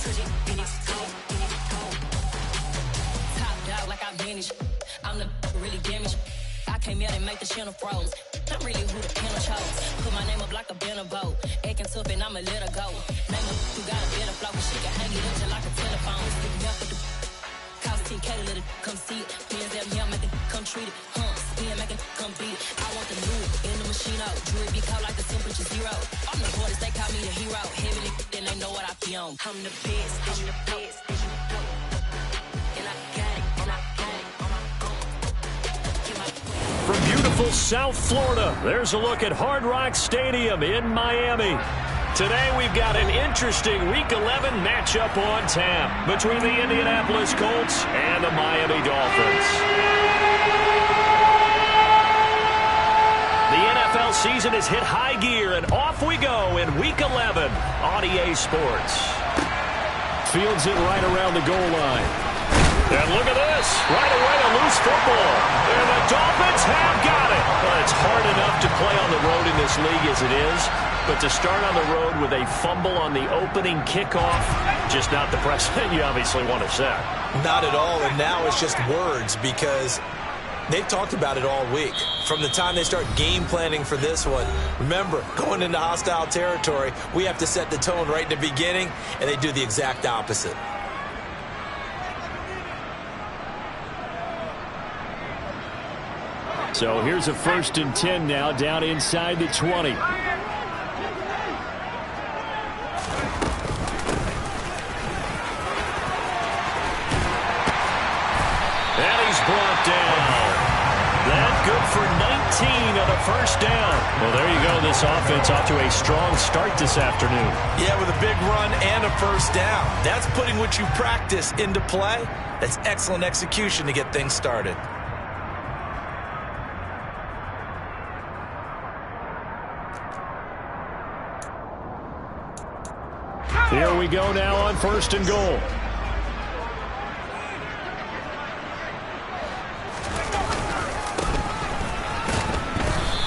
Top dog like I vanished. I'm the really damaged. I came out and make the channel froze. I'm really who the panel chose. Put my name up like a banner boat. Acting tough and I'ma let her go. Name her who got a better flow. She can hang it up just like a telephone. Stick me up with the cost 10K to let it come see it. Hands up here, make it come treat it. Spin, make it come beat it. I want the new in the machine out. Jewelry be cold like the temperature zero. I'm the hardest, they call me the hero. Heavily, then they know what I be on. I'm the best, I'm the best. And I got it, and I got it. From beautiful South Florida, there's a look at Hard Rock Stadium in Miami. Today we've got an interesting Week 11 matchup on tap between the Indianapolis Colts and the Miami Dolphins. The NFL season has hit high gear, and off we go in Week 11 on EA Sports. Fields it right around the goal line. And look at this. Right away, a loose football. And the Dolphins have got it. Well, it's hard enough to play on the road in this league as it is. But to start on the road with a fumble on the opening kickoff, just not the precedent you obviously want to set. Not at all, and now it's just words because they've talked about it all week. From the time they start game planning for this one, remember, going into hostile territory, we have to set the tone right in the beginning, and they do the exact opposite. So here's a 1st and 10 now, down inside the 20. And he's brought down. That good for 19 on a 1st down. Well, there you go. This offense off to a strong start this afternoon. Yeah, with a big run and a 1st down. That's putting what you practice into play. That's excellent execution to get things started. Here we go now on 1st and goal.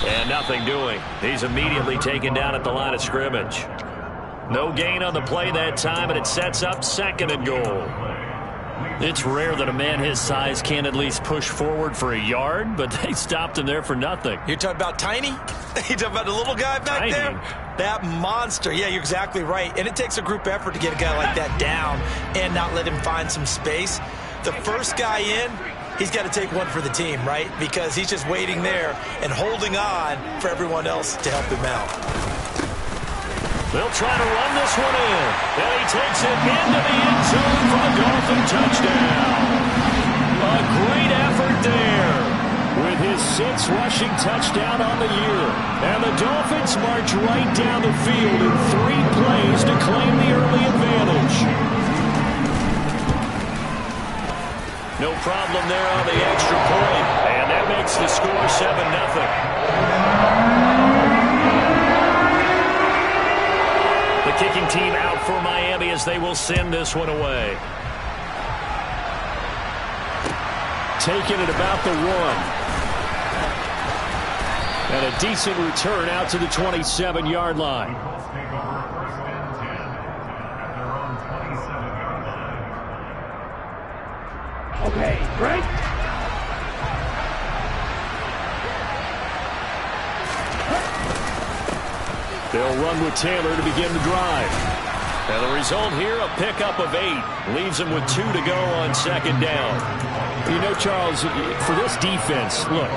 And nothing doing. He's immediately taken down at the line of scrimmage. No gain on the play that time, and it sets up 2nd and goal. It's rare that a man his size can't at least push forward for a yard, but they stopped him there for nothing. You're talking about Tiny? You're talking about the little guy back there? That monster. Yeah, you're exactly right. And it takes a group effort to get a guy like that down and not let him find some space. The first guy in, he's got to take one for the team, right? Because he's just waiting there and holding on for everyone else to help him out. They'll try to run this one in. And he takes it into the end zone for the Dolphin touchdown. A great effort there with his 6th rushing touchdown on the year. And the Dolphins march right down the field in 3 plays to claim the early advantage. No problem there on the extra point. And that makes the score 7-0. The kicking team out for Miami as they will send this one away. Taking it about the 1. And a decent return out to the 27-yard line. Okay, great. They'll run with Taylor to begin the drive. And the result here, a pickup of 8. Leaves them with 2 to go on 2nd down. You know, Charles, for this defense, look,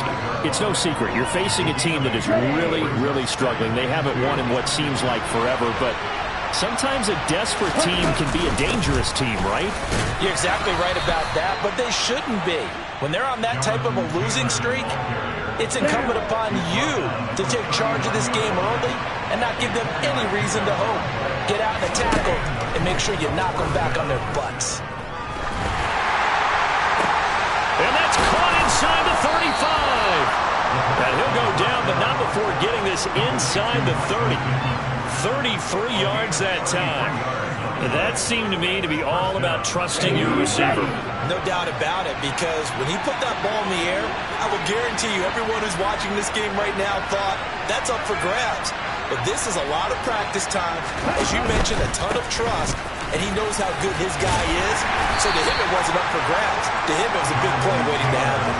it's no secret. You're facing a team that is really, really struggling. They haven't won in what seems like forever, but sometimes a desperate team can be a dangerous team, right? You're exactly right about that, but they shouldn't be. When they're on that type of a losing streak, it's incumbent upon you to take charge of this game early and not give them any reason to hope. Get out in the tackle and make sure you knock them back on their butts. And that's caught inside the 35. And he'll go down, but not before getting this inside the 30. 33 yards that time. And that seemed to me to be all about trusting your receiver. No doubt about it, because when he put that ball in the air, I will guarantee you everyone who's watching this game right now thought that's up for grabs. But this is a lot of practice time. As you mentioned, a ton of trust and he knows how good his guy is. So to him, it wasn't up for grabs. To him, it was a big play waiting to happen.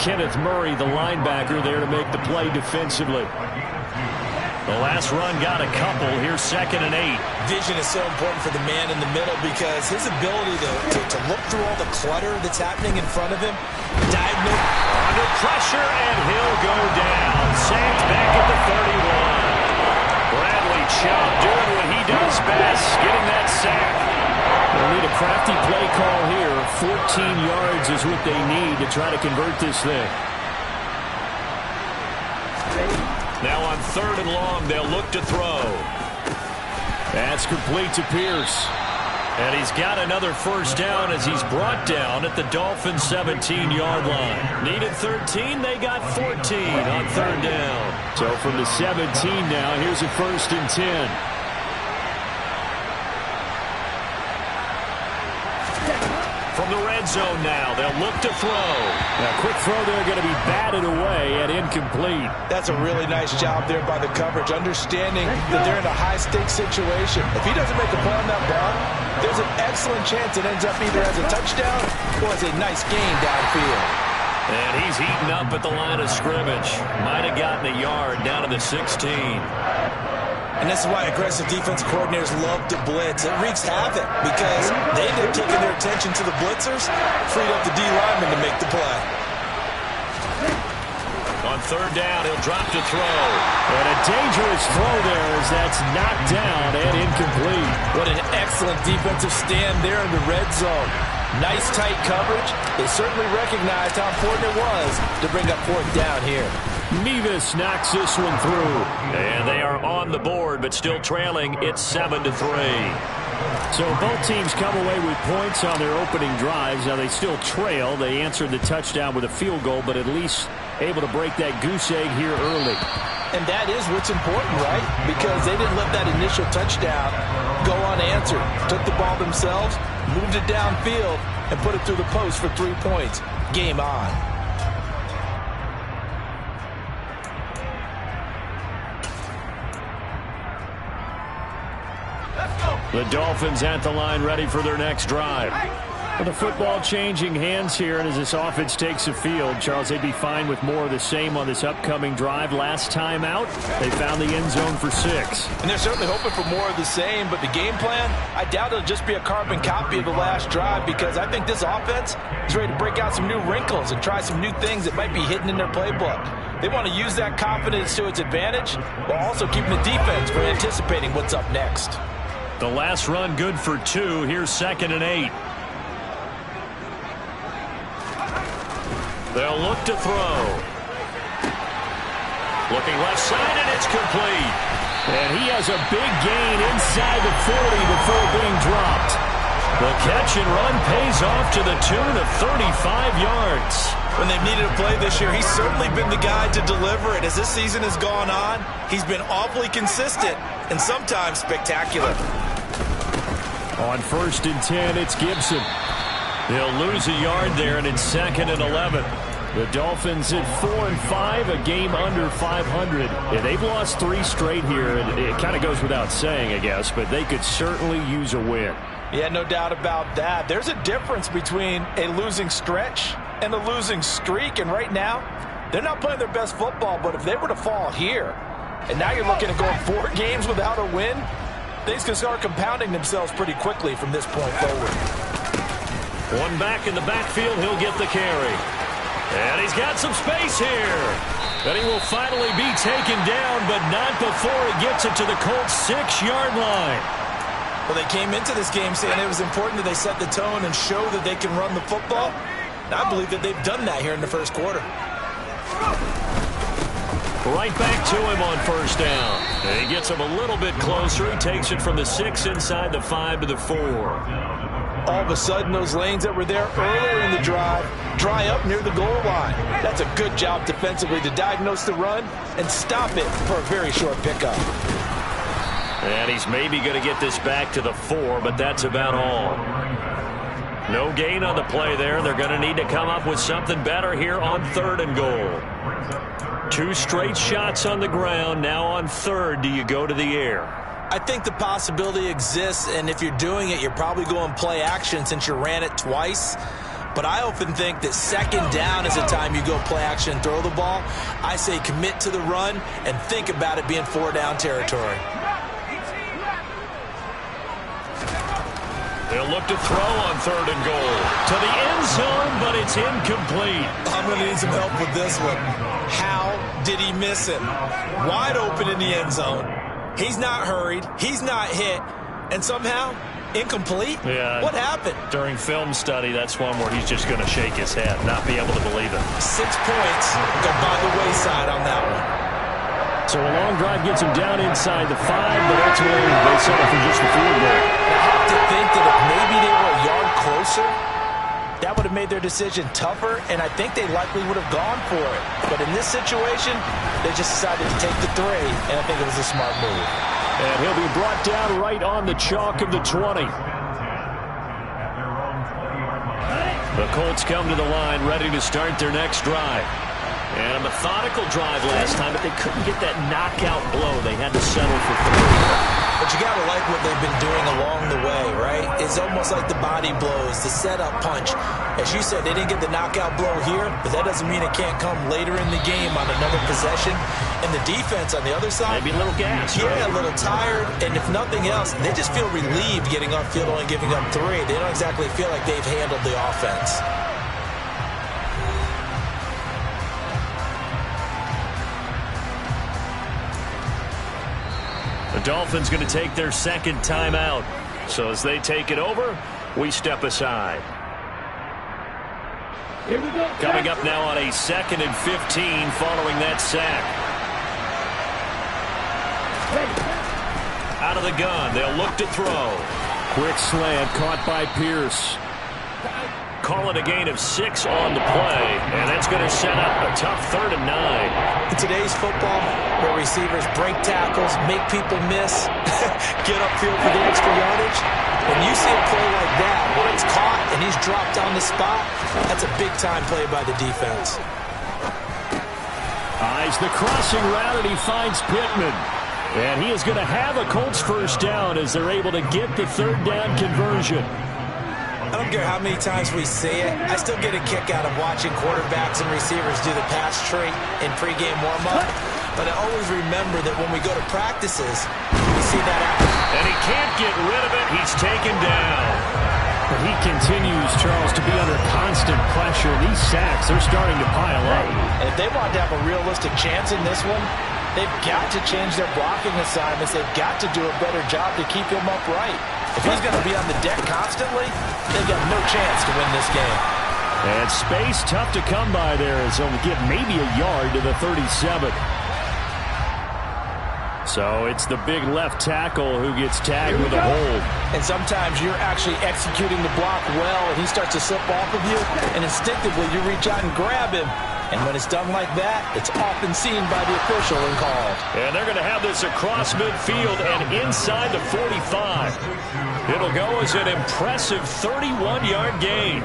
Kenneth Murray, the linebacker, there to make the play defensively. The last run got a couple. Here's 2nd and 8. Vision is so important for the man in the middle because his ability to look through all the clutter that's happening in front of him, diagnose. Under pressure, and he'll go down. Sacked back at the 31. Bradley Chubb doing what he does best, getting that sack. They'll need a crafty play call here. 14 yards is what they need to try to convert this thing. Now on 3rd and long, they'll look to throw. That's complete to Pierce. And he's got another first down as he's brought down at the Dolphins' 17-yard line. Needed 13, they got 14 on 3rd down. So from the 17 now, here's a 1st and 10. From the red zone now, they'll look to throw. Now, quick throw there, going to be batted away and incomplete. That's a really nice job there by the coverage, understanding that they're in a high-stakes situation. If he doesn't make a play on that ball, there's an excellent chance it ends up either as a touchdown or as a nice gain downfield. And he's heating up at the line of scrimmage. Might have gotten a yard down to the 16. And this is why aggressive defensive coordinators love to blitz. It wreaks havoc because they end up taking their attention to the blitzers, freed up the D lineman to make the play. On 3rd down, he'll drop to throw. And a dangerous throw there as that's knocked down and incomplete. What an excellent defensive stand there in the red zone. Nice tight coverage. They certainly recognized how important it was to bring up 4th down here. Mevis knocks this one through. And they are on the board, but still trailing. It's 7-3. So both teams come away with points on their opening drives. Now they still trail. They answered the touchdown with a field goal, but at least able to break that goose egg here early. And that is what's important, right? Because they didn't let that initial touchdown go unanswered. Took the ball themselves, moved it downfield, and put it through the post for 3 points. Game on. The Dolphins at the line ready for their next drive. Well, the football changing hands here, and as this offense takes the field, Charles, they'd be fine with more of the same on this upcoming drive. Last time out, they found the end zone for 6. And they're certainly hoping for more of the same, but the game plan, I doubt it'll just be a carbon copy of the last drive because I think this offense is ready to break out some new wrinkles and try some new things that might be hidden in their playbook. They want to use that confidence to its advantage while also keeping the defense from anticipating what's up next. The last run good for 2. Here's 2nd and 8. They'll look to throw. Looking left side, and it's complete. And he has a big gain inside the 40 before being dropped. The catch and run pays off to the tune of 35 yards. When they've needed a play this year, he's certainly been the guy to deliver it. As this season has gone on, he's been awfully consistent and sometimes spectacular. On 1st and 10, it's Gibson. They'll lose a yard there, and it's 2nd and 11. The Dolphins at 4-5, a game under 500. Yeah, they've lost 3 straight here, and it kind of goes without saying, I guess, but they could certainly use a win. Yeah, no doubt about that. There's a difference between a losing stretch and a losing streak, and right now, they're not playing their best football, but if they were to fall here, and now you're looking at going 4 games without a win, things can start compounding themselves pretty quickly from this point forward. One back in the backfield, he'll get the carry. And he's got some space here. And he will finally be taken down, but not before he gets it to the Colts' 6-yard line. Well, they came into this game saying it was important that they set the tone and show that they can run the football. And I believe that they've done that here in the first quarter. Right back to him on 1st down. And he gets him a little bit closer. He takes it from the 6 inside the 5 to the 4. All of a sudden, those lanes that were there earlier in the drive dry up near the goal line. That's a good job defensively to diagnose the run and stop it for a very short pickup. And he's maybe going to get this back to the 4, but that's about all. No gain on the play there. They're going to need to come up with something better here on 3rd and goal. 2 straight shots on the ground. Now on 3rd, do you go to the air? I think the possibility exists, and if you're doing it, you're probably going play action since you ran it twice. But I often think that second down is the time you go play action and throw the ball. I say commit to the run and think about it being 4-down territory. They'll look to throw on 3rd and goal. To the end zone, but it's incomplete. I'm going to need some help with this one. How did he miss him? Wide open in the end zone. He's not hurried. He's not hit. And somehow, incomplete? Yeah. What happened? During film study, that's one where he's just going to shake his head, not be able to believe it. 6 points go by the wayside on that one. So a long drive gets him down inside the 5, but ultimately they settle for just the field goal. I have to think that if maybe they were a yard closer, that would have made their decision tougher, and I think they likely would have gone for it. But in this situation, they just decided to take the 3, and I think it was a smart move. And he'll be brought down right on the chalk of the 20. The Colts come to the line, ready to start their next drive. And a methodical drive last time, but they couldn't get that knockout blow. They had to settle for 3. But you got to like what they've been doing along the way, right? It's almost like the body blows, the setup punch. As you said, they didn't get the knockout blow here, but that doesn't mean it can't come later in the game on another possession. And the defense on the other side, maybe a little gas, yeah, right? A little tired. And if nothing else, they just feel relieved getting upfield, only giving up 3. They don't exactly feel like they've handled the offense. The Dolphins going to take their second timeout. So as they take it over, we step aside. Here we go. Coming up now on a 2nd and 15 following that sack. Out of the gun, they'll look to throw. Quick slant caught by Pierce. Call it a gain of 6 on the play, and that's going to set up a tough 3rd and 9. In today's football, where receivers break tackles, make people miss, get upfield for the extra yardage, when you see a play like that, where it's caught and he's dropped on the spot, that's a big-time play by the defense. Eyes the crossing route, and he finds Pittman. And he is going to have a Colts first down as they're able to get the 3rd down conversion. I don't care how many times we see it. I still get a kick out of watching quarterbacks and receivers do the pass tree in pregame warm-up. But I always remember that when we go to practices, we see that happen. And he can't get rid of it. He's taken down. But he continues, Charles, to be under constant pressure. These sacks, they're starting to pile up. And if they want to have a realistic chance in this one, they've got to change their blocking assignments. They've got to do a better job to keep him upright. If he's going to be on the deck constantly, they've got no chance to win this game. And space tough to come by there as he'll get maybe a yard to the 37. So it's the big left tackle who gets tagged with a hold. And sometimes you're actually executing the block well, and he starts to slip off of you, and instinctively you reach out and grab him. And when it's done like that, it's often seen by the official and called. And they're going to have this across midfield and inside the 45. It'll go as an impressive 31-yard gain.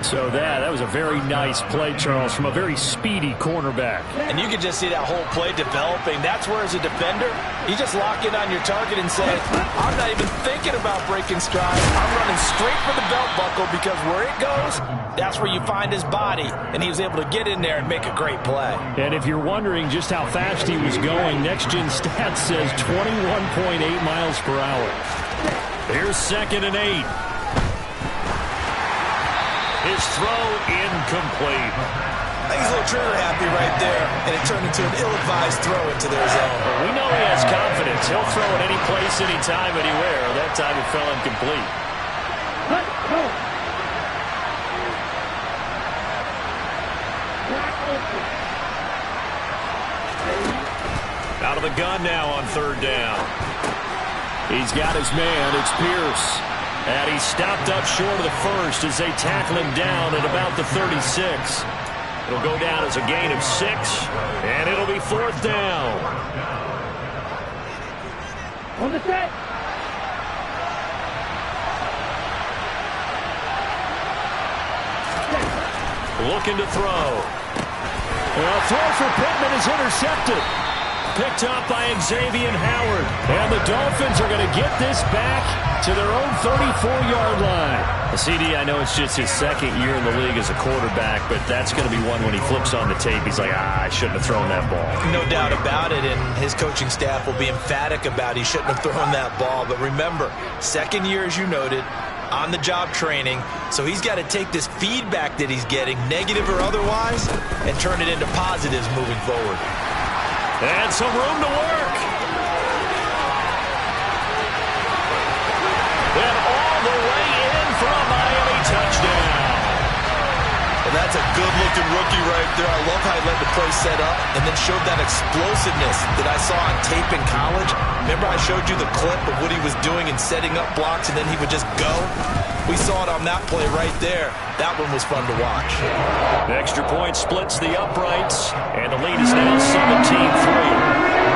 So that was a very nice play, Charles, from a very speedy cornerback. And you can just see that whole play developing. That's where, as a defender, you just lock in on your target and say, I'm not even thinking about breaking stride. I'm running straight for the belt buckle because where it goes, that's where you find his body. And he was able to get in there and make a great play. And if you're wondering just how fast he was going, Next Gen Stats says 21.8 miles per hour. Here's 2nd and 8. His throw incomplete. I think he's a little trigger happy right there, and it turned into an ill-advised throw into their zone. Well, we know he has confidence. He'll throw it any place, anytime, anywhere. That time it fell incomplete. Out of the gun now on 3rd down. He's got his man. It's Pierce. And he's stopped up short of the first as they tackle him down at about the 36. It'll go down as a gain of 6, and it'll be 4th down. On the set. Looking to throw. Well, throw for Pittman is intercepted. picked up by Xavier Howard. And the Dolphins are going to get this back to their own 34-yard line. CD, I know it's just his second year in the league as a quarterback, but that's going to be one when he flips on the tape, he's like, I shouldn't have thrown that ball. No doubt about it, and his coaching staff will be emphatic about he shouldn't have thrown that ball. But remember, second year, as you noted, on-the-job training, so he's got to take this feedback that he's getting, negative or otherwise, and turn it into positives moving forward. And some room to work. And all the way in for a Miami touchdown. Well, that's a good-looking rookie right there. I love how he let the play set up and then showed that explosiveness that I saw on tape in college. Remember I showed you the clip of what he was doing and setting up blocks, and then he would just go? We saw it on that play right there. That one was fun to watch. The extra point splits the uprights, and the lead is now 17-3.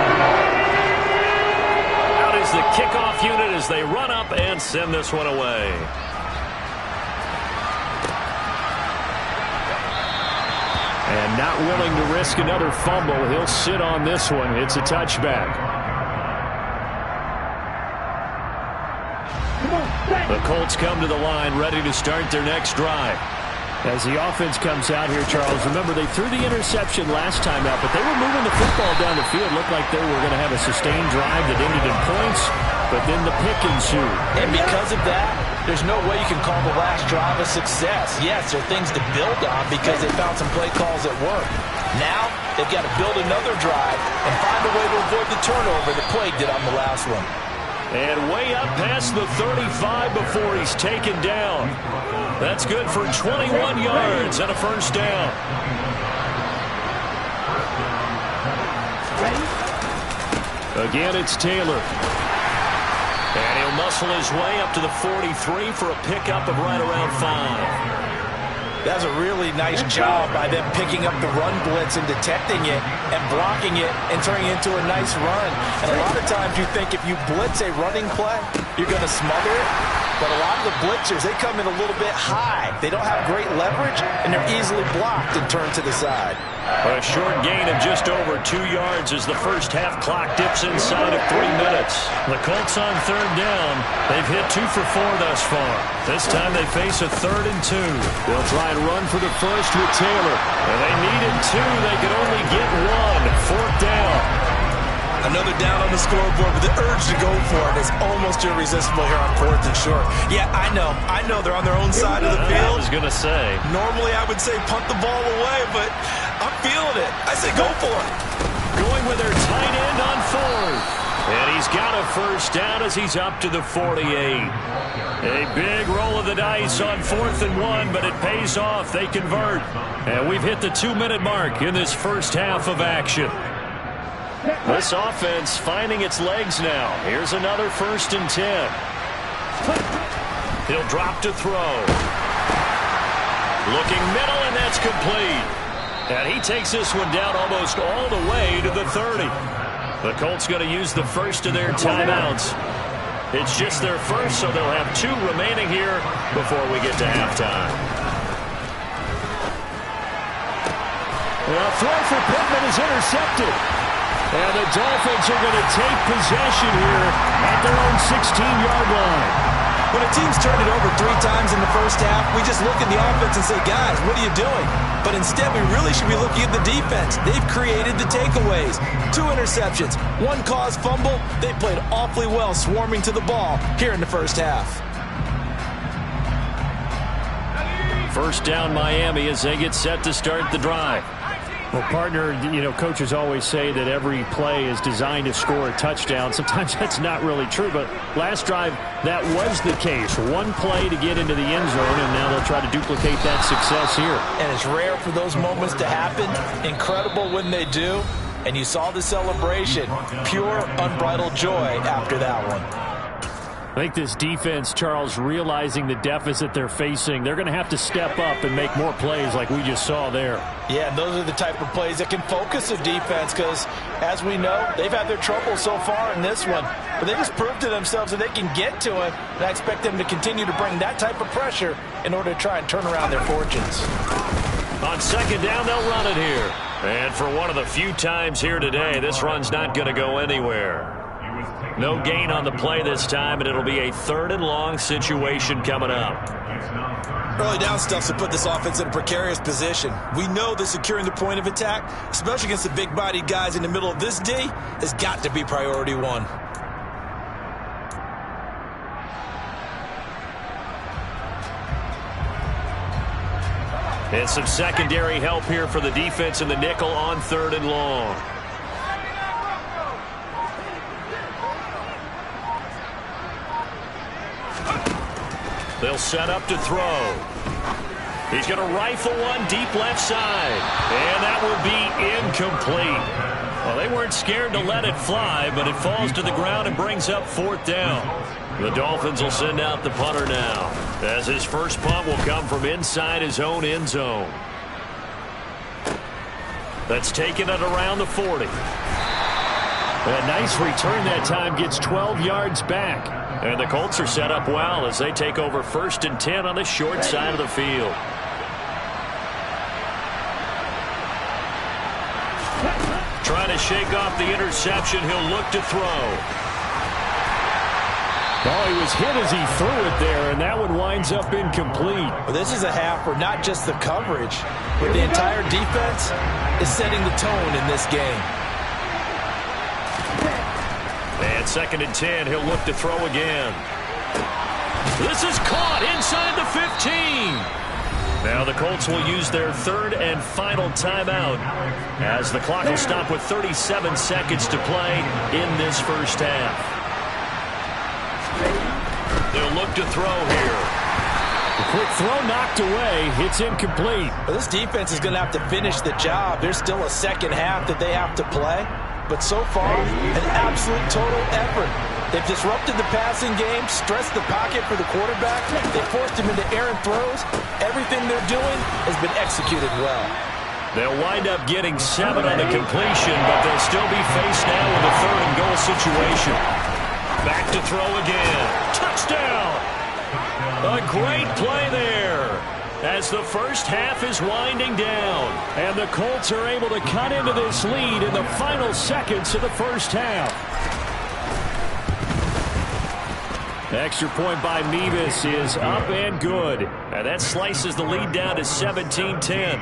Is the kickoff unit as they run up and send this one away. And not willing to risk another fumble, he'll sit on this one. It's a touchback. The Colts come to the line, ready to start their next drive. As the offense comes out here, Charles, remember they threw the interception last time out, but they were moving the football down the field. Looked like they were going to have a sustained drive that ended in points, but then the pick ensued. And because of that, there's no way you can call the last drive a success. Yes, there are things to build on because they found some play calls that work. Now, they've got to build another drive and find a way to avoid the turnover that plagued it on the last one. And way up past the 35 before he's taken down. That's good for 21 yards and a first down. Again, it's Taylor. And he'll muscle his way up to the 43 for a pickup of right around 5. That's a really nice job by them picking up the run blitz and detecting it and blocking it and turning it into a nice run. And a lot of times you think if you blitz a running play, you're going to smother it. But a lot of the blitzers, they come in a little bit high. They don't have great leverage, and they're easily blocked and turned to the side. A short gain of just over 2 yards as the first half clock dips inside of 3 minutes. The Colts on third down. They've hit 2 for 4 thus far. This time they face a 3rd and 2. They'll try and run for the first with Taylor. And they needed 2. They could only get 1. 4th down. Another down on the scoreboard, but the urge to go for it is almost irresistible here on 4th and short. Yeah, I know they're on their own side of the field. I was going to say. Normally I would say punt the ball away, but I'm feeling it. I say go for it. Going with their tight end on 4th. And he's got a first down as he's up to the 48. A big roll of the dice on 4th and 1, but it pays off. They convert. And we've hit the 2-minute mark in this first half of action. This offense finding its legs now. Here's another 1st and 10. He'll drop to throw. Looking middle, and that's complete. And he takes this one down almost all the way to the 30. The Colts going to use the first of their timeouts. It's just their first, so they'll have 2 remaining here before we get to halftime. A throw for Pittman is intercepted. And the Dolphins are going to take possession here at their own 16-yard line. When a team's turned it over 3 times in the first half, we just look at the offense and say, guys, what are you doing? But instead, we really should be looking at the defense. They've created the takeaways. 2 interceptions, 1 caused fumble. They played awfully well swarming to the ball here in the first half. First down Miami as they get set to start the drive. Well, partner, coaches always say that every play is designed to score a touchdown. Sometimes that's not really true, but last drive, that was the case. 1 play to get into the end zone, and now they'll try to duplicate that success here. And it's rare for those moments to happen. Incredible when they do. And you saw the celebration. Pure, unbridled joy after that one. I think this defense, Charles, realizing the deficit they're facing, they're going to have to step up and make more plays like we just saw there. Yeah, those are the type of plays that can focus a defense because, as we know, they've had their trouble so far in this one. But they just proved to themselves that they can get to it, and I expect them to continue to bring that type of pressure in order to try and turn around their fortunes. On second down, they'll run it here. And for one of the few times here today, this run's not going to go anywhere. No gain on the play this time, and it'll be a 3rd and long situation coming up. Early down stuff to put this offense in a precarious position. We know that securing the point of attack, especially against the big-bodied guys in the middle of this D, has got to be priority 1. And some secondary help here for the defense in the nickel on 3rd and long. They'll set up to throw. He's going to rifle one deep left side. And that will be incomplete. Well, they weren't scared to let it fly, but it falls to the ground and brings up 4th down. The Dolphins will send out the punter now, as his first punt will come from inside his own end zone. That's taken it around the 40. A nice return that time, gets 12 yards back. And the Colts are set up well as they take over 1st and 10 on the short side of the field. Trying to shake off the interception. He'll look to throw. Oh, he was hit as he threw it there, and that one winds up incomplete. Well, this is a half where not just the coverage, but the entire defense is setting the tone in this game. And 2nd and 10, he'll look to throw again. This is caught inside the 15. Now the Colts will use their 3rd and final timeout as the clock will stop with 37 seconds to play in this first half. They'll look to throw here. The quick throw knocked away. It's incomplete. Well, this defense is going to have to finish the job. There's still a second half that they have to play. But so far, an absolute total effort. They've disrupted the passing game, stressed the pocket for the quarterback. They forced him into errant throws. Everything they're doing has been executed well. They'll wind up getting 7 on the completion, but they'll still be faced now with a 3rd and goal situation. Back to throw again. Touchdown! A great play there as the first half is winding down. And the Colts are able to cut into this lead in the final seconds of the first half. Extra point by Mevis is up and good. And that slices the lead down to 17-10.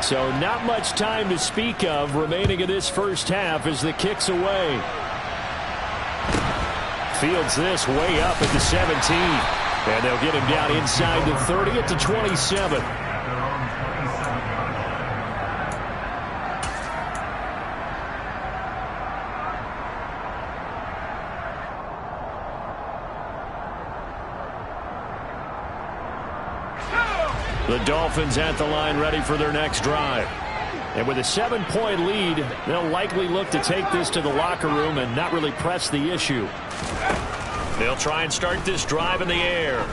So not much time to speak of remaining in this first half as the kick's away. Fields this way up at the 17. And they'll get him down inside the 30 at the 27. The Dolphins at the line ready for their next drive. And with a 7-point lead, they'll likely look to take this to the locker room and not really press the issue. They'll try and start this drive in the air.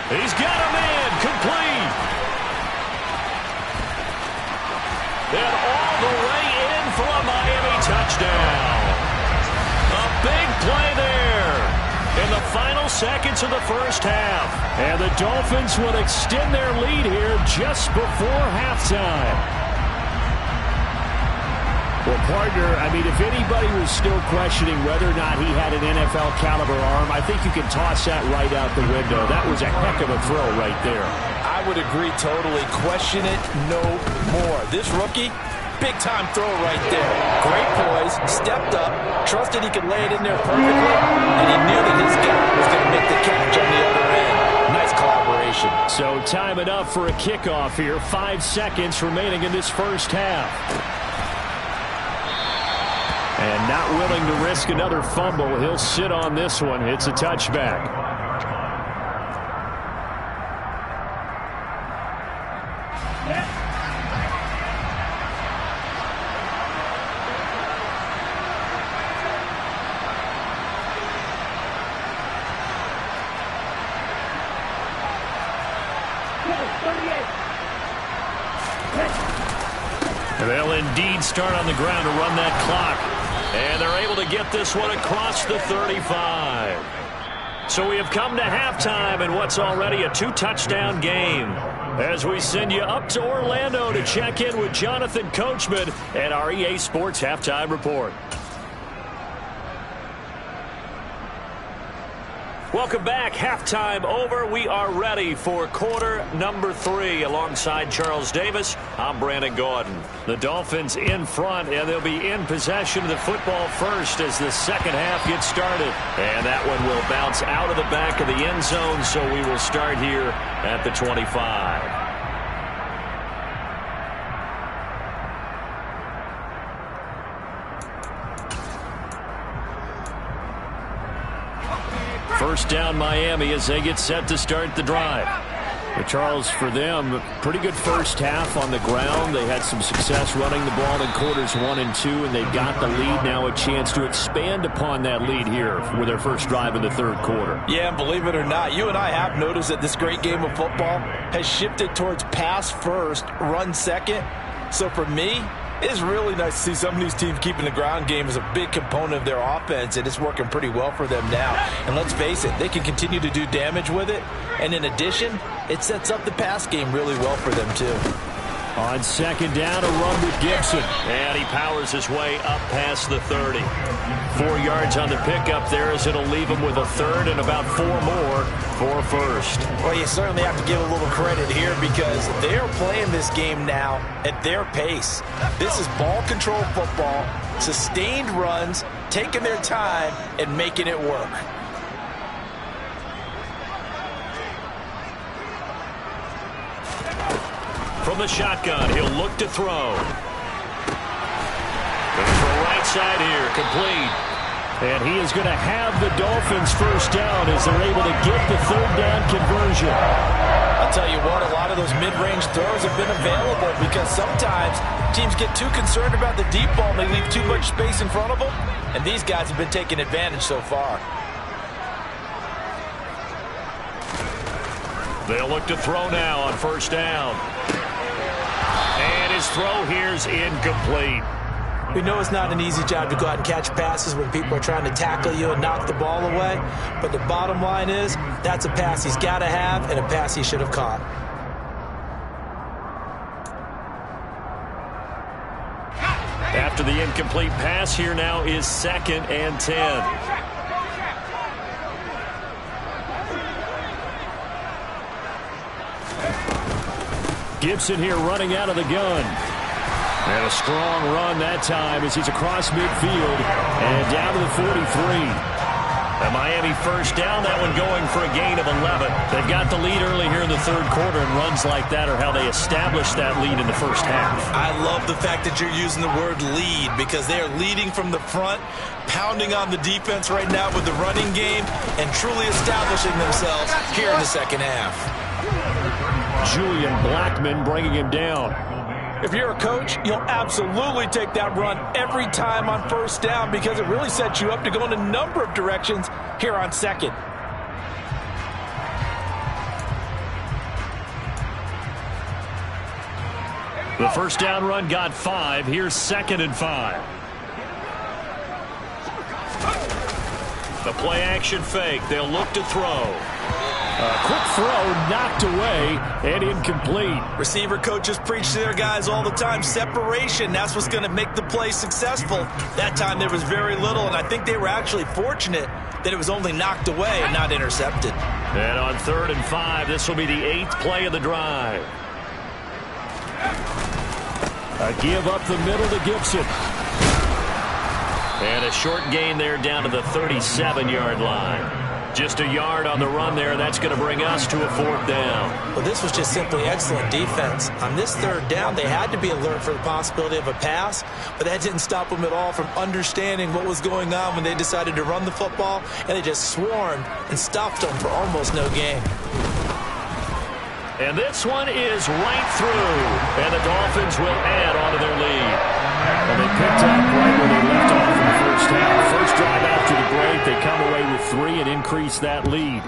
He's got a man complete. And all the way in for a Miami touchdown. A big play there in the final seconds of the first half. And the Dolphins will extend their lead here just before halftime. Well, partner, I mean, if anybody was still questioning whether or not he had an NFL caliber arm, I think you can toss that right out the window. That was a heck of a throw right there. I would agree totally. Question it no more. This rookie, big-time throw right there. Great poise, stepped up, trusted he could lay it in there perfectly, and he knew that his guy was going to make the catch on the other end. Nice collaboration. So time enough for a kickoff here. 5 seconds remaining in this first half. And not willing to risk another fumble. He'll sit on this one. It's a touchback. They'll indeed start on the ground to run that clock. And they're able to get this one across the 35. So we have come to halftime in what's already a 2-touchdown game. As we send you up to Orlando to check in with Jonathan Coachman and our EA Sports Halftime Report. Welcome back. Halftime over. We are ready for quarter number 3. Alongside Charles Davis, I'm Brandon Gordon. The Dolphins in front, and they'll be in possession of the football first as the second half gets started. And that one will bounce out of the back of the end zone, so we will start here at the 25. First down Miami as they get set to start the drive. But Charles, for them, pretty good first half on the ground. They had some success running the ball in quarters 1 and 2, and they've got the lead now, a chance to expand upon that lead here with their first drive in the third quarter. Yeah, and believe it or not, you and I have noticed that this great game of football has shifted towards pass first, run second. So for me, it's really nice to see some of these teams keeping the ground game as a big component of their offense, and it's working pretty well for them now. And let's face it, they can continue to do damage with it. And in addition, it sets up the pass game really well for them, too. On second down, a run with Gibson. And he powers his way up past the 30. 4 yards on the pickup there as it'll leave him with a third and about 4 more for first. Well, you certainly have to give a little credit here because they're playing this game now at their pace. This is ball control football, sustained runs, taking their time and making it work. From the shotgun, he'll look to throw. Looking for a right side here, complete. And he is going to have the Dolphins first down as they're able to get the third down conversion. I'll tell you what, a lot of those mid-range throws have been available because sometimes teams get too concerned about the deep ball and they leave too much space in front of them. And these guys have been taking advantage so far. They'll look to throw now on first down. And his throw here's incomplete. We know it's not an easy job to go out and catch passes when people are trying to tackle you and knock the ball away. But the bottom line is, that's a pass he's got to have and a pass he should have caught. After the incomplete pass, here now is 2nd and 10. Gibson here running out of the gun. And a strong run that time as he's across midfield and down to the 43. A Miami first down, that one going for a gain of 11. They've got the lead early here in the third quarter, and runs like that are how they establish that lead in the first half. I love the fact that you're using the word lead because they are leading from the front, pounding on the defense right now with the running game, and truly establishing themselves here in the second half. Julian Blackman bringing him down. If you're a coach, you'll absolutely take that run every time on first down because it really sets you up to go in a number of directions here on second. The first down run got 5. Here's 2nd and 5. The play action fake. They'll look to throw. A quick throw knocked away and incomplete. Receiver coaches preach to their guys all the time. Separation, that's what's going to make the play successful. That time there was very little, and I think they were actually fortunate that it was only knocked away and not intercepted. And on 3rd and 5, this will be the 8th play of the drive. A give up the middle to Gibson. And a short gain there down to the 37-yard line. Just a yard on the run there. That's going to bring us to a 4th down. Well, this was just simply excellent defense. On this 3rd down, they had to be alert for the possibility of a pass, but that didn't stop them at all from understanding what was going on when they decided to run the football, and they just swarmed and stopped them for almost no gain. And this one is right through, and the Dolphins will add on to their lead. And they picked up right where they left off in the first half. First drive after the break, they come away with 3 and increase that lead.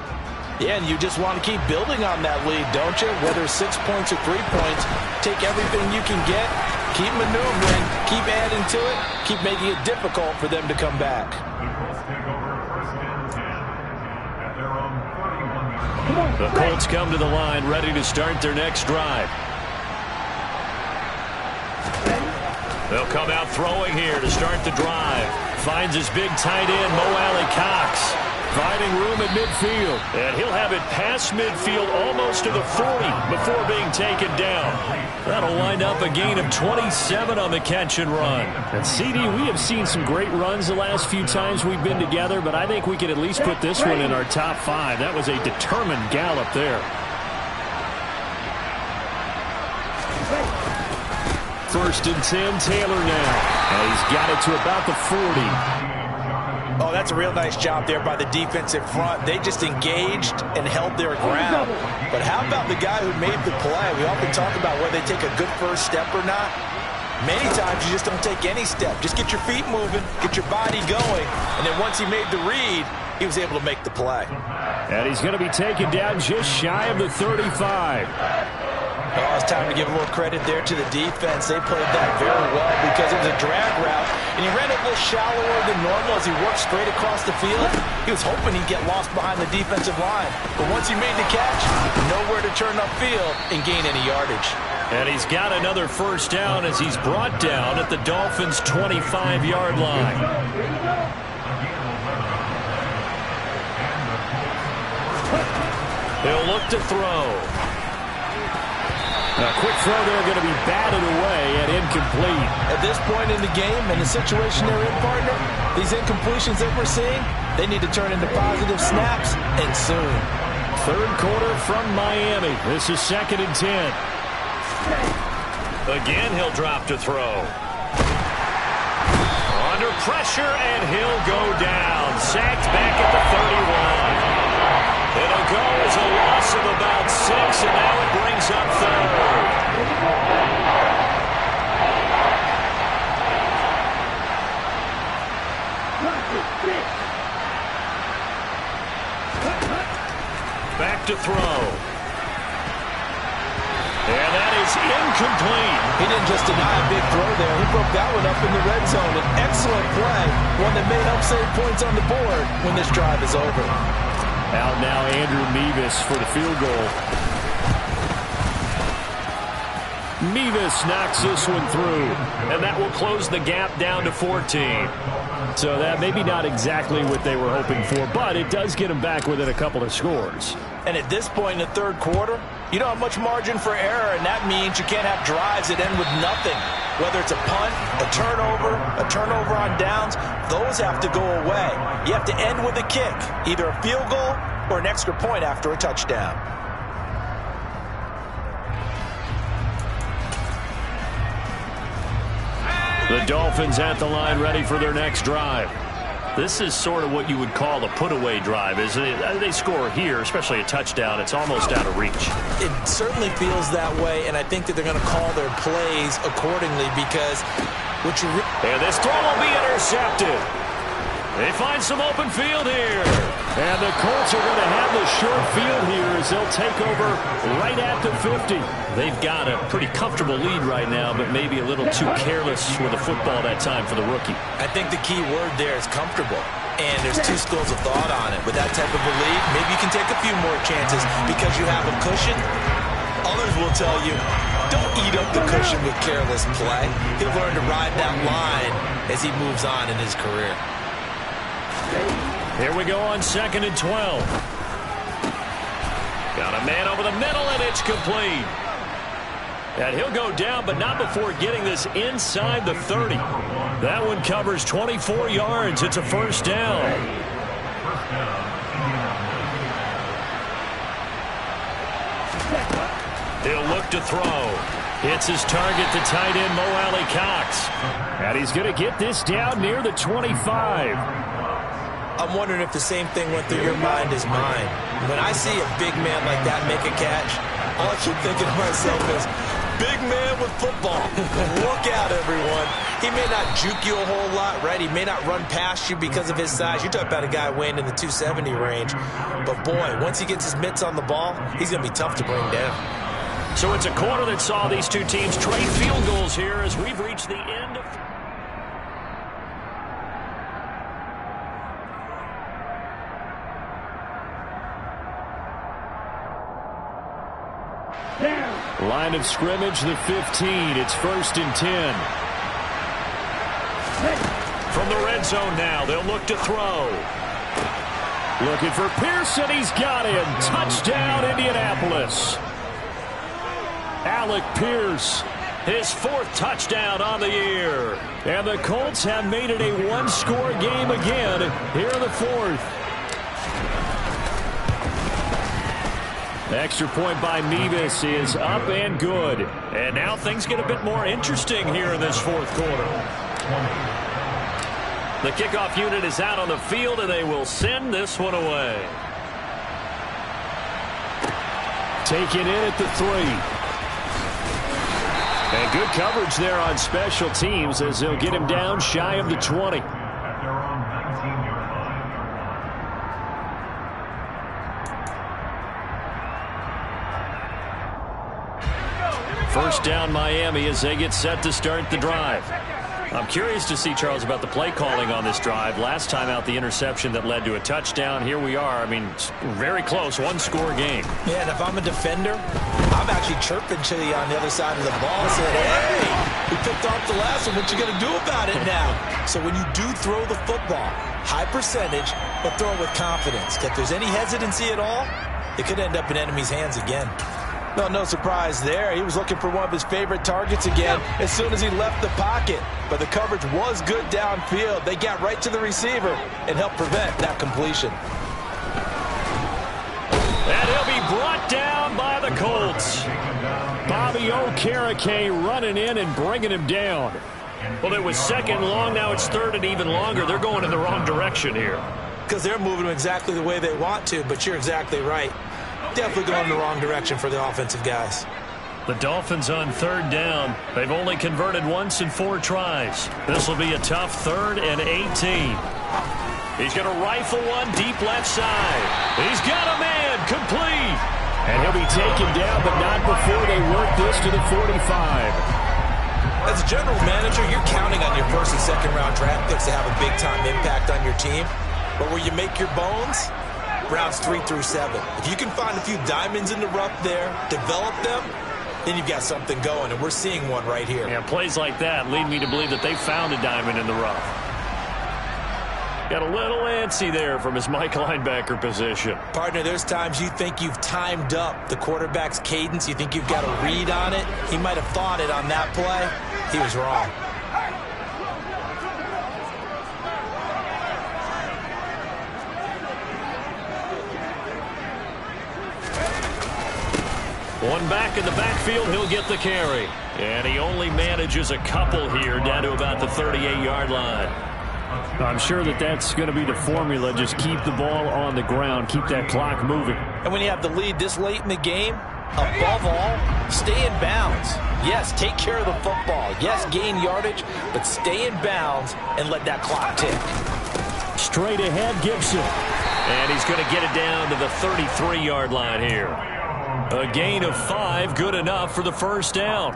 Yeah, and you just want to keep building on that lead, don't you? Whether 6 points or 3 points, take everything you can get, keep maneuvering, keep adding to it, keep making it difficult for them to come back. The Colts come to the line, ready to start their next drive. They'll come out throwing here to start the drive. Finds his big tight end, Mo Alley-Cox. Finding room at midfield. And he'll have it past midfield almost to the 40 before being taken down. That'll wind up a gain of 27 on the catch and run. And CD, we have seen some great runs the last few times we've been together, but I think we can at least put this one in our top 5. That was a determined gallop there. First and 10, Taylor now. And he's got it to about the 40. Oh, that's a real nice job there by the defensive front. They just engaged and held their ground. But how about the guy who made the play? We often talk about whether they take a good first step or not. Many times you just don't take any step. Just get your feet moving, get your body going, and then once he made the read, he was able to make the play. And he's going to be taken down just shy of the 35. Oh, it's time to give a little credit there to the defense. They played that very well because it was a drag route, and he ran it a little shallower than normal as he worked straight across the field. He was hoping he'd get lost behind the defensive line. But once he made the catch, nowhere to turn upfield and gain any yardage. And he's got another first down as he's brought down at the Dolphins' 25-yard line. He'll look to throw. A quick throw there going to be batted away and incomplete. At this point in the game and the situation they're in, partner, these incompletions that we're seeing, they need to turn into positive snaps, and soon. Third quarter from Miami. This is 2nd and 10. Again, he'll drop to throw. Under pressure, and he'll go down. Sacked back at the 31. It'll go as a loss of about 6, and now it brings up 3rd. Back to throw. And that is incomplete. He didn't just deny a big throw there. He broke that one up in the red zone. An excellent play. One that may help save points on the board when this drive is over. Out now, Andrew Mevis for the field goal. Mevis knocks this one through, and that will close the gap down to 14. So that maybe not exactly what they were hoping for, but it does get them back within a couple of scores. And at this point in the third quarter, you don't have much margin for error, and that means you can't have drives that end with nothing. Whether it's a punt, a turnover on downs, those have to go away. You have to end with a kick, either a field goal or an extra point after a touchdown. The Dolphins at the line ready for their next drive. This is sort of what you would call a put-away drive, isn't it? They score here, especially a touchdown. It's almost out of reach. It certainly feels that way, and I think that they're going to call their plays accordingly because what you and this throw will be intercepted. They find some open field here. And the Colts are going to have the short field here as they'll take over right at the 50. They've got a pretty comfortable lead right now, but maybe a little too careless with the football that time for the rookie. I think the key word there is comfortable. And there's two schools of thought on it. With that type of a lead, maybe you can take a few more chances because you have a cushion. Others will tell you, don't eat up the cushion with careless play. He'll learn to ride that line as he moves on in his career. Here we go on 2nd and 12. Got a man over the middle, and it's complete. And he'll go down, but not before getting this inside the 30. That one covers 24 yards. It's a first down. He'll look to throw. Hits his target, the tight end, Mo Alley-Cox. And he's going to get this down near the 25. I'm wondering if the same thing went through your mind as mine. When I see a big man like that make a catch, all I keep thinking to myself is, big man with football. Look out, everyone. He may not juke you a whole lot, right? He may not run past you because of his size. You're talking about a guy weighing in the 270 range. But, boy, once he gets his mitts on the ball, he's going to be tough to bring down. So it's a quarter that saw these two teams trade field goals here as we've reached the end of... Line of scrimmage, the 15. It's 1st and 10. From the red zone now, they'll look to throw. Looking for Pearson. He's got him. Touchdown, Indianapolis. Alec Pierce. His 4th touchdown on the year. And the Colts have made it a one-score game again here in the 4th. Extra point by Mevis is up and good. And now things get a bit more interesting here in this 4th quarter. The kickoff unit is out on the field, and they will send this one away. Taken in at the 3. And good coverage there on special teams as they'll get him down shy of the 20. First down Miami as they get set to start the drive. I'm curious to see, Charles, about the play calling on this drive. Last time out, the interception that led to a touchdown. Here we are. I mean, very close, one-score game. Yeah, and if I'm a defender, I'm actually chirping Chili on the other side of the ball and saying, hey, we picked off the last one. What you going to do about it now? So when you do throw the football, high percentage, but throw it with confidence. If there's any hesitancy at all, it could end up in enemy's hands again. Well, no surprise there. He was looking for one of his favorite targets again as soon as he left the pocket. But the coverage was good downfield. They got right to the receiver and helped prevent that completion. And he'll be brought down by the Colts. Bobby Okereke running in and bringing him down. Well, it was 2nd and long. Now it's 3rd and even longer. They're going in the wrong direction here. Because they're moving them exactly the way they want to, but you're exactly right. Definitely going in the wrong direction for the offensive guys. The Dolphins on 3rd down. They've only converted once in 4 tries. This will be a tough 3rd and 18. He's going to rifle one deep left side. He's got a man complete. And he'll be taken down, but not before they work this to the 45. As a general manager, you're counting on your 1st and 2nd round draft picks to have a big-time impact on your team. But where you make your bones, rounds 3 through 7. If you can find a few diamonds in the rough there, develop them, then you've got something going, and we're seeing one right here. Yeah, plays like that lead me to believe that they found a diamond in the rough. Got a little antsy there from his Mike linebacker position. Partner, there's times you think you've timed up the quarterback's cadence. You think you've got a read on it. He might have thought it on that play. He was wrong. One back in the backfield, he'll get the carry. And he only manages a couple here down to about the 38-yard line. I'm sure that that's going to be the formula. Just keep the ball on the ground. Keep that clock moving. And when you have the lead this late in the game, above all, stay in bounds. Yes, take care of the football. Yes, gain yardage, but stay in bounds and let that clock tick. Straight ahead, Gibson. And he's going to get it down to the 33-yard line here. A gain of 5, good enough for the 1st down.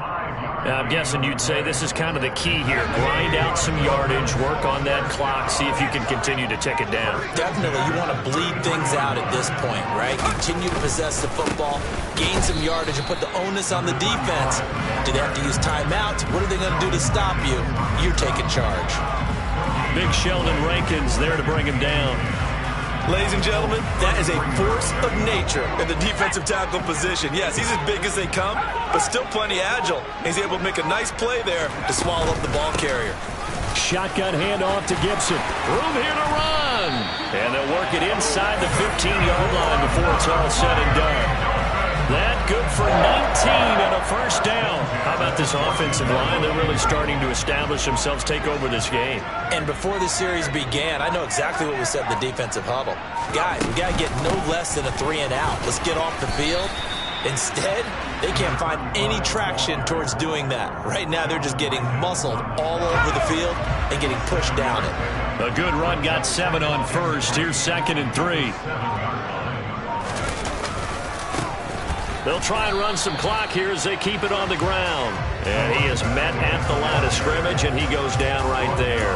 Now, I'm guessing you'd say this is kind of the key here. Grind out some yardage, work on that clock, see if you can continue to tick it down. Definitely, you want to bleed things out at this point, right? Continue to possess the football, gain some yardage, and put the onus on the defense. Do they have to use timeouts? What are they going to do to stop you? You're taking charge. Big Sheldon Rankins there to bring him down. Ladies and gentlemen, that is a force of nature in the defensive tackle position. Yes, he's as big as they come, but still plenty agile. He's able to make a nice play there to swallow up the ball carrier. Shotgun handoff to Gibson. Room here to run. And they'll work it inside the 15-yard line before it's all said and done. That good for 19 and a 1st down. How about this offensive line? They're really starting to establish themselves, take over this game. And before the series began, I know exactly what we said in the defensive huddle. Guys, we got to get no less than a 3-and-out. Let's get off the field. Instead, they can't find any traction towards doing that. Right now, they're just getting muscled all over the field and getting pushed down it. A good run got 7 on 1st. Here's 2nd and 3. They'll try and run some clock here as they keep it on the ground. And he is met at the line of scrimmage, and he goes down right there.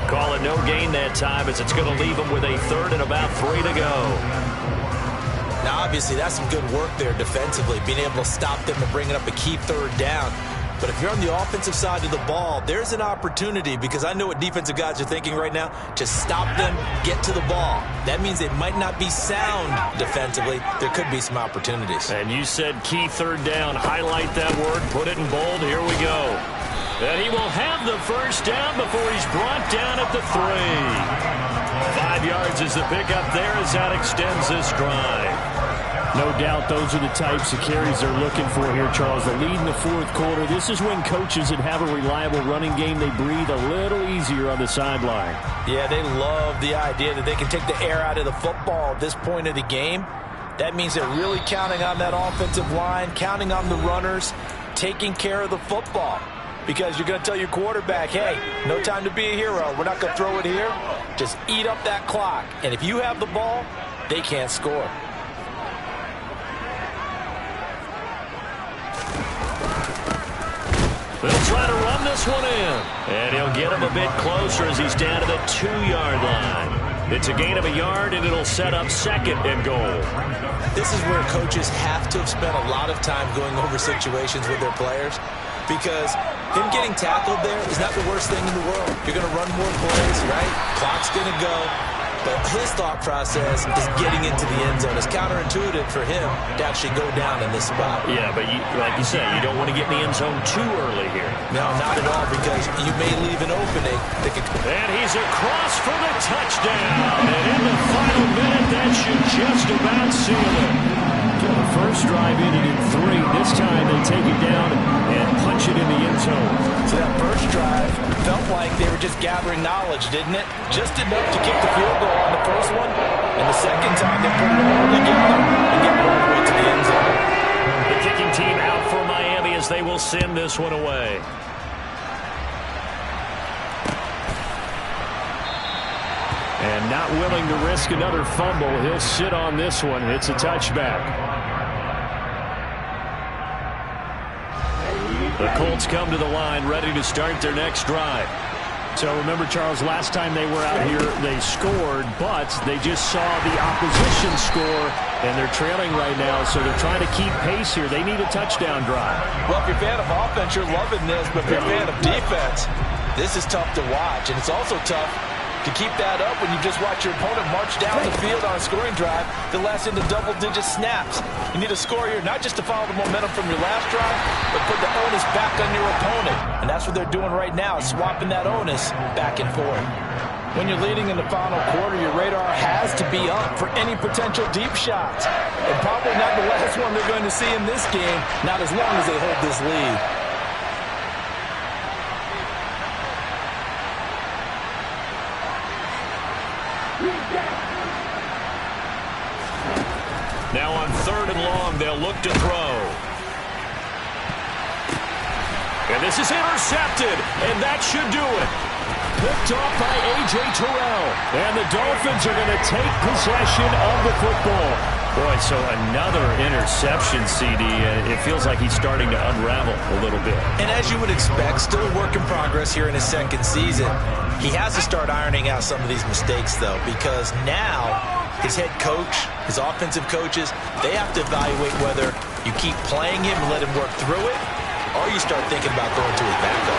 Call it no gain that time as it's going to leave him with a 3rd and about 3 to go. Now, obviously, that's some good work there defensively, being able to stop them and bringing up a key third down. But if you're on the offensive side of the ball, there's an opportunity, because I know what defensive guys are thinking right now. Just stop them, get to the ball. That means it might not be sound defensively. There could be some opportunities. And you said key third down. Highlight that word. Put it in bold. Here we go. And he will have the first down before he's brought down at the 3. 5 yards is the pickup there as that extends this drive. No doubt those are the types of carries they're looking for here, Charles. The lead in the fourth quarter. This is when coaches that have a reliable running game, they breathe a little easier on the sideline. Yeah, they love the idea that they can take the air out of the football at this point of the game. That means they're really counting on that offensive line, counting on the runners, taking care of the football. Because you're going to tell your quarterback, hey, no time to be a hero. We're not going to throw it here. Just eat up that clock. And if you have the ball, they can't score. They'll try to run this one in. And he'll get him a bit closer as he's down to the 2-yard line. It's a gain of a yard, and it'll set up second and goal. This is where coaches have to have spent a lot of time going over situations with their players, because him getting tackled there is not the worst thing in the world. You're going to run more plays, right? Clock's going to go. But his thought process is getting into the end zone. It's counterintuitive for him to actually go down in this spot. Yeah, but like you said, you don't want to get in the end zone too early here. No, not at all, because you may leave an opening. And he's across for the touchdown. And in the final minute, that should just about seal it. The first drive ended in 3. This time they take it down and punch it in the end zone. So that first drive felt like they were just gathering knowledge, didn't it? Just enough to kick the field goal on the first one. And the second time they put it all together and get it all the way to the end zone. The kicking team out for Miami as they will send this one away. And not willing to risk another fumble, he'll sit on this one. It's a touchback. The Colts come to the line, ready to start their next drive. So remember, Charles, last time they were out here, they scored, but they just saw the opposition score, and they're trailing right now, so they're trying to keep pace here. They need a touchdown drive. Well, if you're a fan of offense, you're loving this, but if you're a fan of defense, this is tough to watch, and it's also tough to keep that up when you just watch your opponent march down the field on a scoring drive that lasts into double-digit snaps. You need a score here, not just to follow the momentum from your last drive, but put the onus back on your opponent. And that's what they're doing right now, swapping that onus back and forth. When you're leading in the final quarter, your radar has to be up for any potential deep shots. And probably not the last one they're going to see in this game, not as long as they hold this lead. Now on 3rd and long, they'll look to throw. And this is intercepted, and that should do it. Picked off by A.J. Terrell. And the Dolphins are going to take possession of the football. Boy, so another interception, CD. It feels like he's starting to unravel a little bit. And as you would expect, still a work in progress here in his second season. He has to start ironing out some of these mistakes, though, because now his head coach, his offensive coaches, they have to evaluate whether you keep playing him and let him work through it, or you start thinking about going to his backup.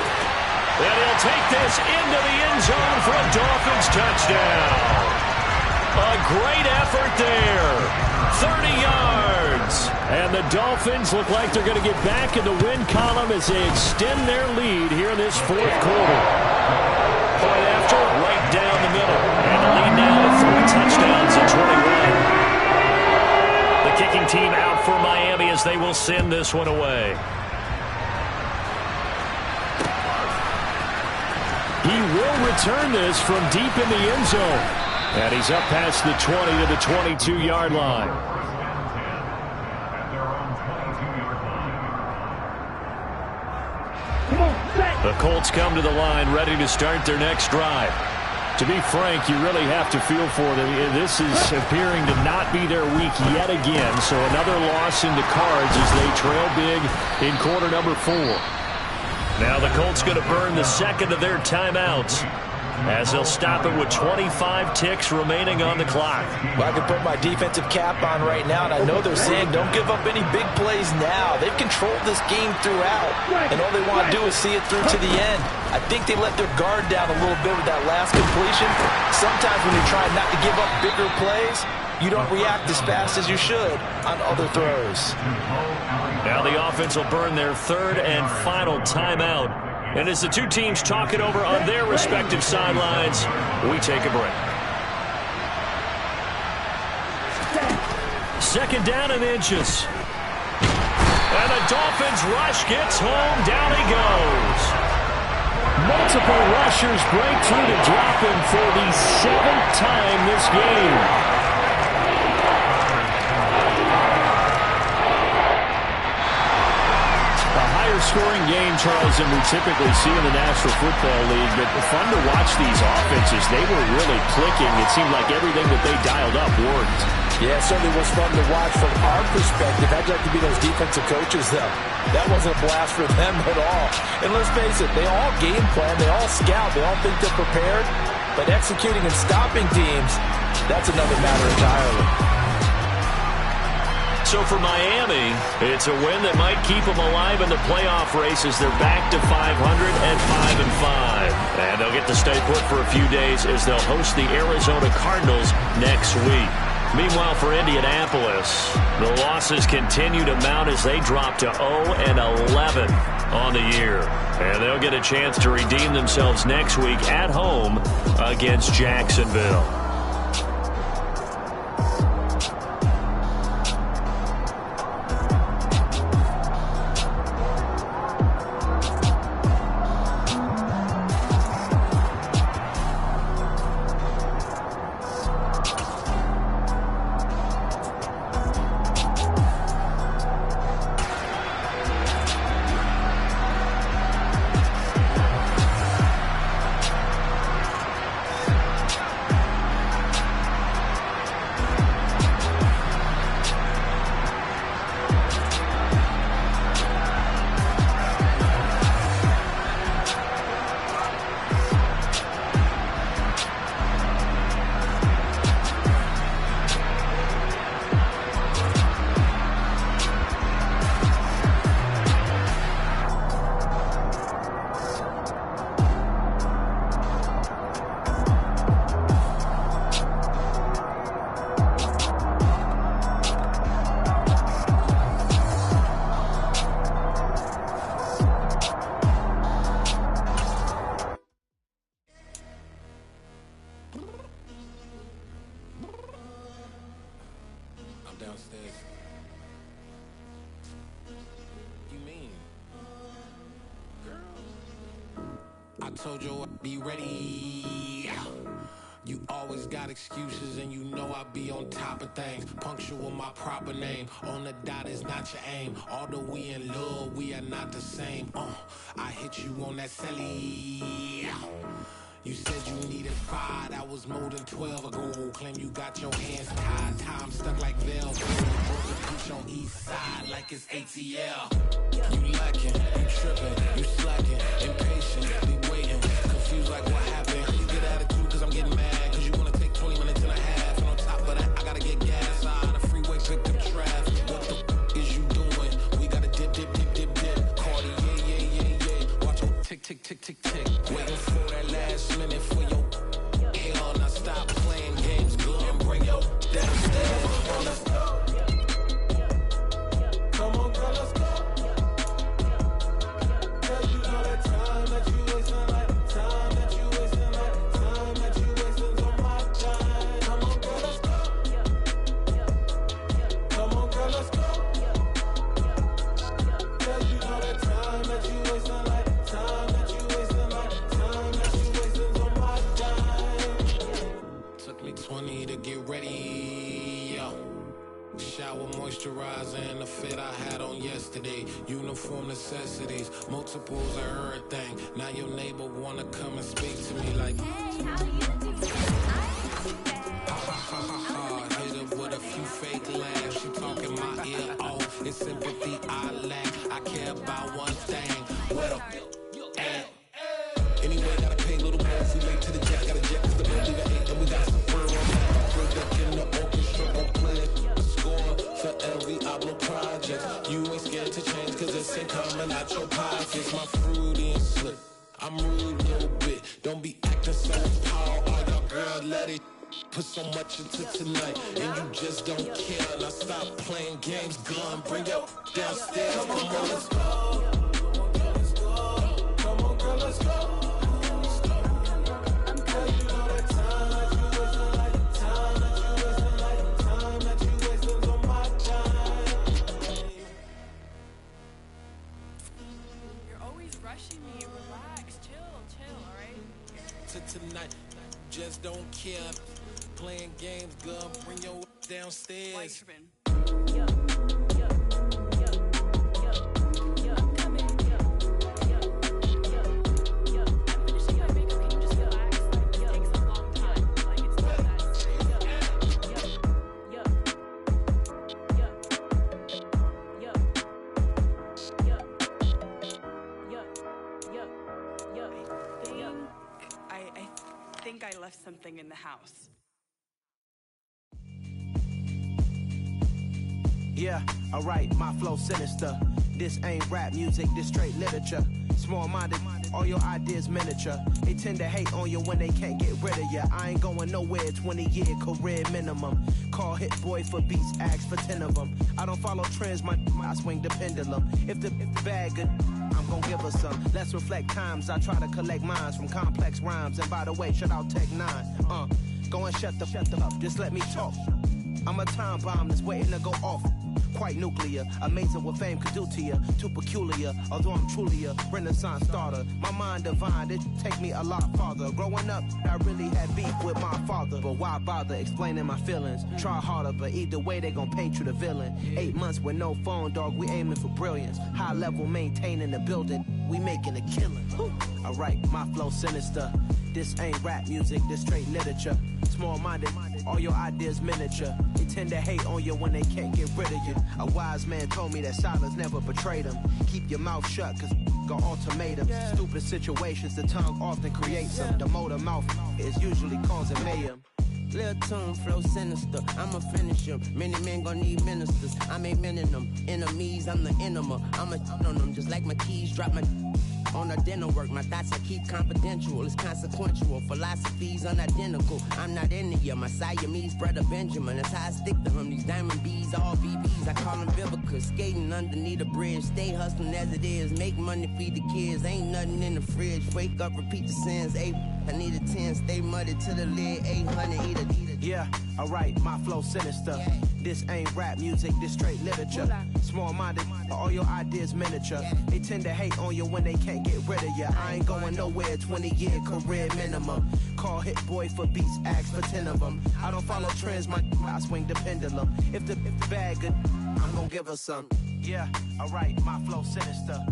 And he'll take this into the end zone for a Dolphins touchdown. A great effort there. 30 yards. And the Dolphins look like they're going to get back in the win column as they extend their lead here in this fourth quarter. Point after, right down the middle. And the lead now to 3 touchdowns at 21. The kicking team out for Miami as they will send this one away. He will return this from deep in the end zone. And he's up past the 20 to the 22-yard line. The Colts come to the line ready to start their next drive. To be frank, you really have to feel for them. This is appearing to not be their week yet again. So another loss in the cards as they trail big in quarter number 4. Now the Colts going to burn the second of their timeouts. as they'll stop it with 25 ticks remaining on the clock. Well, I can put my defensive cap on right now, and I know they're saying don't give up any big plays now. They've controlled this game throughout, and all they want to do is see it through to the end. I think they let their guard down a little bit with that last completion. Sometimes when you're trying not to give up bigger plays, you don't react as fast as you should on other throws. Now the offense will burn their third and final timeout. And as the two teams talk it over on their respective sidelines, we take a break. Second down and inches. And the Dolphins rush gets home. Down he goes. Multiple rushers break through to drop him for the 7th time this game. Scoring game, Charles, and we typically see in the National Football League, but fun to watch these offenses. They were really clicking. It seemed like everything that they dialed up worked. Yeah, it certainly was fun to watch from our perspective. I'd like to be those defensive coaches, though. That wasn't a blast for them at all. And let's face it, they all game plan, they all scout, they all think they're prepared, but executing and stopping teams, that's another matter entirely. So for Miami, it's a win that might keep them alive in the playoff race as they're back to 500 and 5-5. And they'll get to stay put for a few days as they'll host the Arizona Cardinals next week. Meanwhile, for Indianapolis, the losses continue to mount as they drop to 0-11 on the year. And they'll get a chance to redeem themselves next week at home against Jacksonville. Downstairs. You mean? Girl, I told you I'd be ready. You always got excuses and you know I be on top of things. Punctual my proper name. On the dot is not your aim. Although we in love, we are not the same. I hit you on that celly. You said you needed 5, that was more than 12 ago. Claim you got your hands tied, time stuck like velvet. Push on east side like it's ATL. You lacking, you tripping, you slacking, impatient, be waiting, confused like what happened. You get attitude cause I'm getting mad, cause you wanna take 20 minutes and a half. And on top of that, I gotta get gas out of the freeway, pick up traffic. What the is you doing? We gotta dip, dip, dip, dip, dip. Cardi, yeah. Watch your tick, tick, tick, tick, tick. Waiting for that last minute for your hell. Now stop playing games, good and bring your downstairs. Let's go. Come on, girl, let's go. Cause you know that time that you wasting, like time that you wasting, like time that you wasting on my time. Come on, girl, let's go. Come on, girl, let's go. Cause you know that time that you wasting, like time that you wasting, like time that you wasting on my time. Took me 20 to get ready, yo. Shower moisturizer and the fit I had on yesterday. Uniform necessities, multiples of everything. Now your neighbor wanna come and speak to me like, hey, how are you? ha ha ha ha ha. Hit her with a few fake laughs. She talking my ear off. It's sympathy I lack. I care about one thing. What up? Anyway, gotta pay a little more if we late to the ain't coming out your pockets. My Freudian slip. I'm rude a little bit. Don't be acting so power. All y'all girls let it put so much into tonight, and you just don't care. Now stop playing games, gun. Bring your downstairs. Come on, girl, let's go. Come on, girl, let's go. Tonight, just don't care. Playing games, girl, bring your downstairs. I left something in the house. Yeah, alright, my flow sinister. This ain't rap music, this straight literature. Small-minded, all your ideas miniature. They tend to hate on you when they can't get rid of you. I ain't going nowhere, 20-year career minimum. Call hit boy for beats, ask for 10 of them. I don't follow trends, I swing the pendulum. If the bag good, I'm gon' give her some. Let's reflect times, I try to collect minds from complex rhymes. And by the way, shout out Tech 9. Go and shut the up, just let me talk. I'm a time bomb that's waiting to go off. Quite nuclear, amazing what fame could do to you. Too peculiar, although I'm truly a renaissance starter. My mind divine, it take me a lot farther. Growing up, I really had beef with my father. But why bother explaining my feelings? Try harder, but either way they gon' paint you the villain. 8 months with no phone, dog, we aiming for brilliance. High level maintaining the building, we making a killing. Alright, my flow sinister. This ain't rap music, this straight literature. Small-minded, all your ideas miniature. They tend to hate on you when they can't get rid of you. A wise man told me that silence never betrayed him. Keep your mouth shut, cause got ultimatums. Stupid situations, the tongue often creates them. The motor mouth is usually causing mayhem. Lil' tune, flow sinister, I'ma finish him. Many men gon' need ministers, I make men in them. Enemies, I'm the enema, I'ma on them. Just like my keys, drop my on the dinner work. My thoughts I keep confidential, it's consequential. Philosophies unidentical, I'm not into you. My Siamese brother Benjamin, that's how I stick to him. These diamond bees, all BBs, I call them Vivica. Skating underneath a bridge, stay hustling as it is. Make money, feed the kids, ain't nothing in the fridge. Wake up, repeat the sins, I need a 10, stay muddy to the lid, 800, eat it. Yeah, alright, my flow sinister. This ain't rap music, this straight literature. Small-minded, all your ideas miniature. They tend to hate on you when they can't get rid of you. I ain't going nowhere, 20-year career minimum. Call hit boy for beats, ask for 10 of them. I don't follow trends, I swing the pendulum. If the bag good, I'm gon' give her some. Yeah, alright, my flow sinister.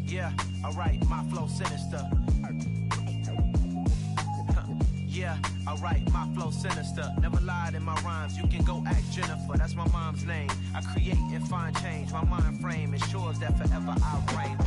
Yeah, alright, my flow sinister. Yeah, alright, my flow sinister. Never lied in my rhymes, you can go ask Jennifer. That's my mom's name. I create and find change. My mind frame ensures that forever I reign.